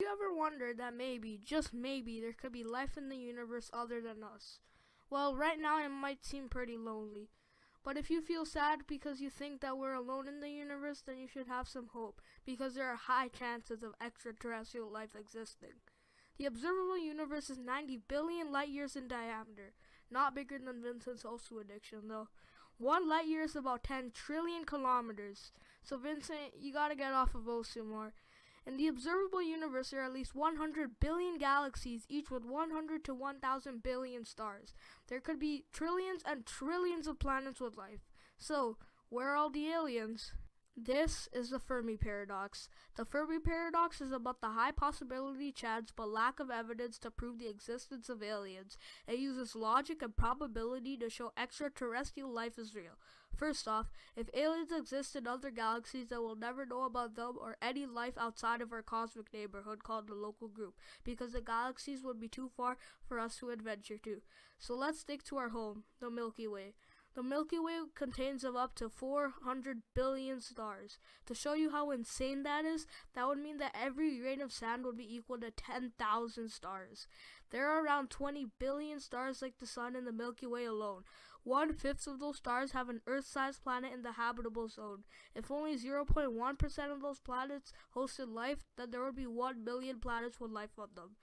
You ever wondered that maybe, just maybe, there could be life in the universe other than us? Well, right now it might seem pretty lonely. But if you feel sad because you think that we're alone in the universe, then you should have some hope, because there are high chances of extraterrestrial life existing. The observable universe is 90 billion light years in diameter, not bigger than Vincent's Osu addiction though. 1 light year is about 10 trillion kilometers, so Vincent, you gotta get off of Osu more. In the observable universe, there are at least 100 billion galaxies, each with 100 to 1,000 billion stars. There could be trillions and trillions of planets with life. So, where are all the aliens? This is the Fermi Paradox. The Fermi Paradox is about the high possibility chance but lack of evidence to prove the existence of aliens. It uses logic and probability to show extraterrestrial life is real. First off, if aliens exist in other galaxies, then we'll never know about them or any life outside of our cosmic neighborhood called the local group, because the galaxies would be too far for us to adventure to. So let's stick to our home, the Milky Way. The Milky Way contains of up to 400 billion stars. To show you how insane that is, that would mean that every grain of sand would be equal to 10,000 stars. There are around 20 billion stars like the Sun in the Milky Way alone. 1/5 of those stars have an Earth-sized planet in the habitable zone. If only 0.1% of those planets hosted life, then there would be 1 million planets with life on them.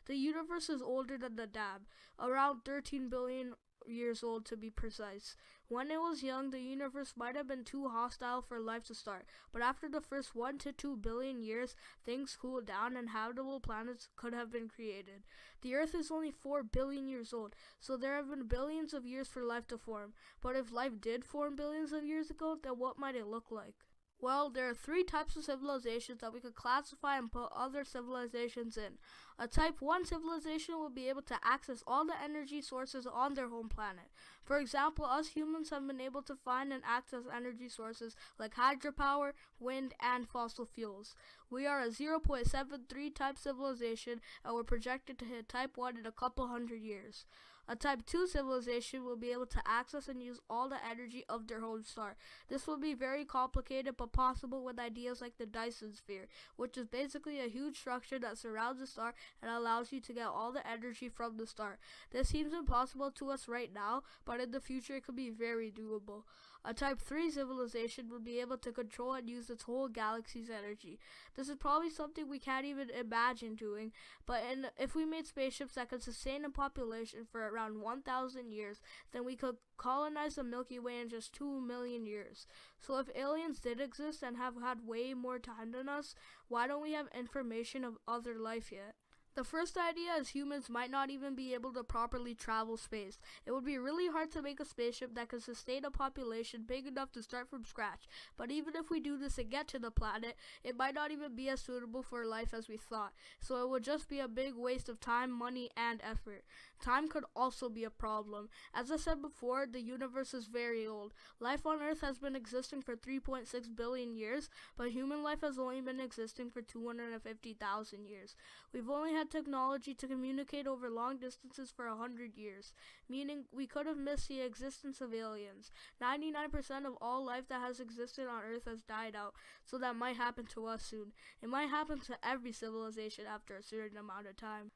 The universe is older than the dam, around 13 billion years old to be precise. When it was young, the universe might have been too hostile for life to start, but after the first 1 to 2 billion years, things cooled down and habitable planets could have been created. The Earth is only 4 billion years old, so there have been billions of years for life to form. But if life did form billions of years ago, then what might it look like? Well, there are 3 types of civilizations that we could classify and put other civilizations in. A Type 1 civilization will be able to access all the energy sources on their home planet. For example, us humans have been able to find and access energy sources like hydropower, wind, and fossil fuels. We are a 0.73 type civilization, and we're projected to hit Type 1 in a couple hundred years. A Type 2 civilization will be able to access and use all the energy of their home star. This will be very complicated but possible with ideas like the Dyson sphere, which is basically a huge structure that surrounds the star and allows you to get all the energy from the star. This seems impossible to us right now, but in the future it could be very doable. A Type 3 civilization would be able to control and use its whole galaxy's energy. This is probably something we can't even imagine doing, but if we made spaceships that could sustain a population for around 1,000 years, then we could colonize the Milky Way in just 2 million years. So if aliens did exist and have had way more time than us, why don't we have information of other life yet? The first idea is humans might not even be able to properly travel space. It would be really hard to make a spaceship that could sustain a population big enough to start from scratch. But even if we do this and get to the planet, it might not even be as suitable for life as we thought. So it would just be a big waste of time, money, and effort. Time could also be a problem. As I said before, the universe is very old. Life on Earth has been existing for 3.6 billion years, but human life has only been existing for 250,000 years. We've only had technology to communicate over long distances for 100 years, meaning we could have missed the existence of aliens. 99% of all life that has existed on Earth has died out, so that might happen to us soon. It might happen to every civilization after a certain amount of time.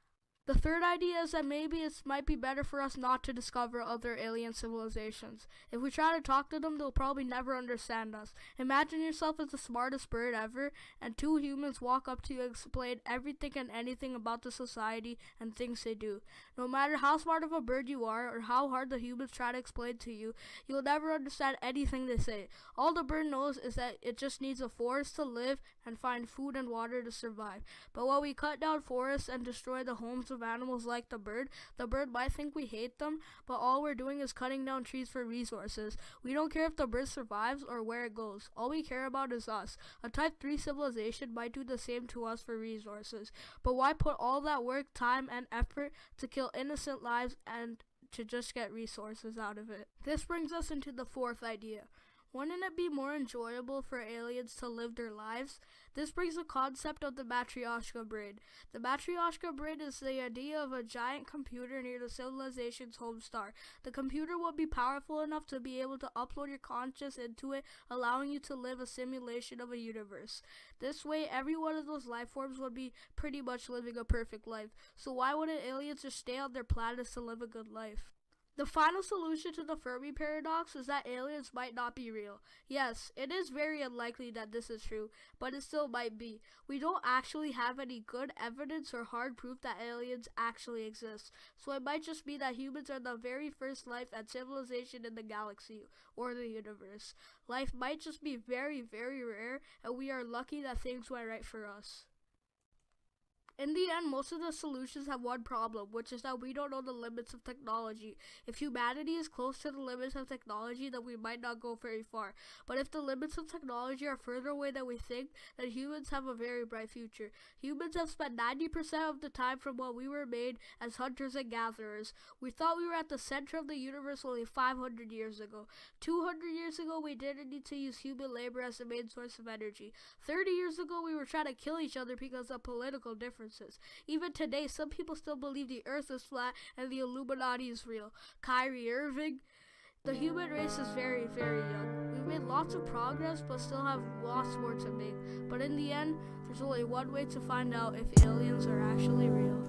The third idea is that maybe it might be better for us not to discover other alien civilizations. If we try to talk to them, they'll probably never understand us. Imagine yourself as the smartest bird ever, and 2 humans walk up to you and explain everything and anything about the society and things they do. No matter how smart of a bird you are, or how hard the humans try to explain to you, you'll never understand anything they say. All the bird knows is that it just needs a forest to live and find food and water to survive. But when we cut down forests and destroy the homes of animals like the bird might think we hate them, but all we're doing is cutting down trees for resources. We don't care if the bird survives or where it goes. All we care about is us. A Type 3 civilization might do the same to us for resources. But why put all that work, time, and effort to kill innocent lives and to just get resources out of it? This brings us into the fourth idea. Wouldn't it be more enjoyable for aliens to live their lives? This brings the concept of the Matryoshka brain. The Matryoshka brain is the idea of a giant computer near the civilization's home star. The computer will be powerful enough to be able to upload your conscious into it, allowing you to live a simulation of a universe. This way, every one of those life forms would be pretty much living a perfect life. So why wouldn't aliens just stay on their planets to live a good life? The final solution to the Fermi Paradox is that aliens might not be real. Yes, it is very unlikely that this is true, but it still might be. We don't actually have any good evidence or hard proof that aliens actually exist, so it might just be that humans are the very first life and civilization in the galaxy or the universe. Life might just be very, very rare, and we are lucky that things went right for us. In the end, most of the solutions have one problem, which is that we don't know the limits of technology. If humanity is close to the limits of technology, then we might not go very far. But if the limits of technology are further away than we think, then humans have a very bright future. Humans have spent 90% of the time from when we were made as hunters and gatherers. We thought we were at the center of the universe only 500 years ago. 200 years ago, we didn't need to use human labor as the main source of energy. 30 years ago, we were trying to kill each other because of political differences. Even today, some people still believe the earth is flat and the Illuminati is real. Kyrie Irving. The human race is very, very young. We've made lots of progress, but still have lots more to make. But in the end, there's only one way to find out if aliens are actually real.